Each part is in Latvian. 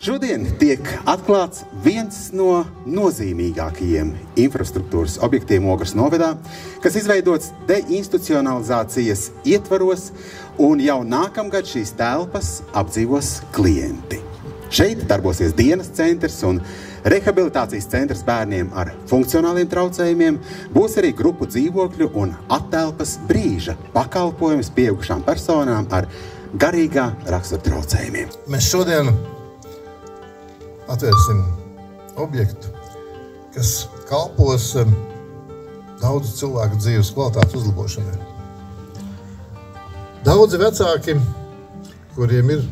Šodien tiek atklāts viens no nozīmīgākajiem infrastruktūras objektiem Ogres novadā, kas izveidots deinstitucionalizācijas ietvaros, un jau nākamgad šīs telpas apdzīvos klienti. Šeit darbosies dienas centrs un rehabilitācijas centrs bērniem ar funkcionāliem traucējumiem, būs arī grupu dzīvokļu un attelpas brīža pakalpojums pieaugušām personām ar garīgā rakstura traucējumiem. Mēs šodien atvērsim objektu, kas kalpos daudzu cilvēku dzīves kvalitātes uzlabošanai. Daudzi vecāki, kuriem ir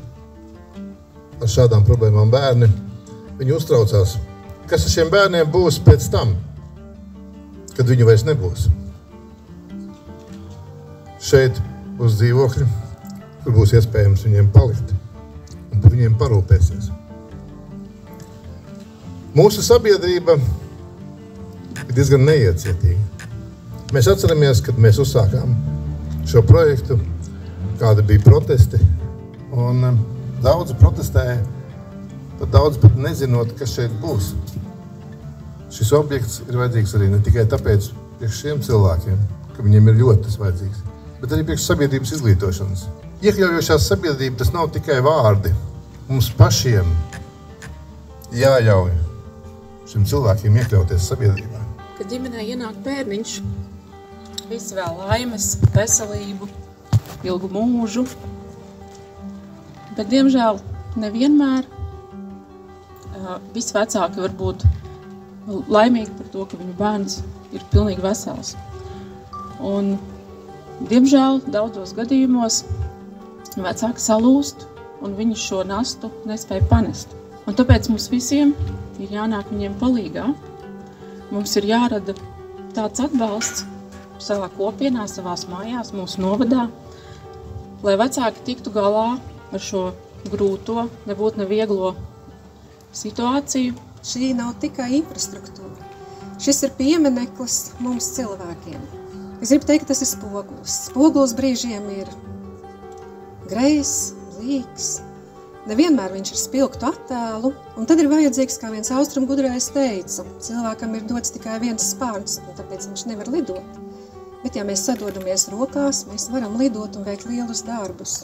ar šādām problēmām bērni, viņi uztraucās, kas ar šiem bērniem būs pēc tam, kad viņu vairs nebūs. Šeit būs dzīvokļi, kur būs iespējams viņiem palikt un par viņiem parūpēsies. Mūsu sabiedrība ir diezgan neiecietīga. Mēs atceramies, kad mēs uzsākām šo projektu, kāda bija protesti, un daudzi protestēja, daudz pat nezinot, kas šeit būs. Šis objekts ir vajadzīgs arī ne tikai tāpēc priekš šiem cilvēkiem, ka viņiem ir ļoti tas vajadzīgs, bet arī priekš sabiedrības izglītošanas. Iekļaujošās sabiedrība tas nav tikai vārdi. Mums pašiem jāļauj šiem cilvēkiem iekļauties sabiedrībā. Kad ģimenē ienāk bērniņš, visi vēl laimes, veselību, ilgu mūžu, bet, diemžēl, nevienmēr visi vecāki var būt laimīgi par to, ka viņu bērns ir pilnīgi vesels. Un, diemžēl, daudzos gadījumos vecāki salūst, un viņi šo nastu nespēja panest. Un tāpēc mums visiem ir jānāk viņiem palīgā. Mums ir jārada tāds atbalsts savā kopienā, savās mājās, mūsu novadā, lai vecāki tiktu galā ar šo grūto, nebūtu nevieglo situāciju. Šī nav tikai infrastruktūra. Šis ir piemineklis mums cilvēkiem. Es gribu teikt, ka tas ir spogulis. Spogulis brīžiem ir grejs, blīks. Nevienmēr viņš ir spilgtu attēlu, un tad ir vajadzīgs, kā viens austrumu gudrais teica, cilvēkam ir dots tikai viens spārns, un tāpēc viņš nevar lidot. Bet ja mēs sadodamies rokās, mēs varam lidot un veikt lielus darbus.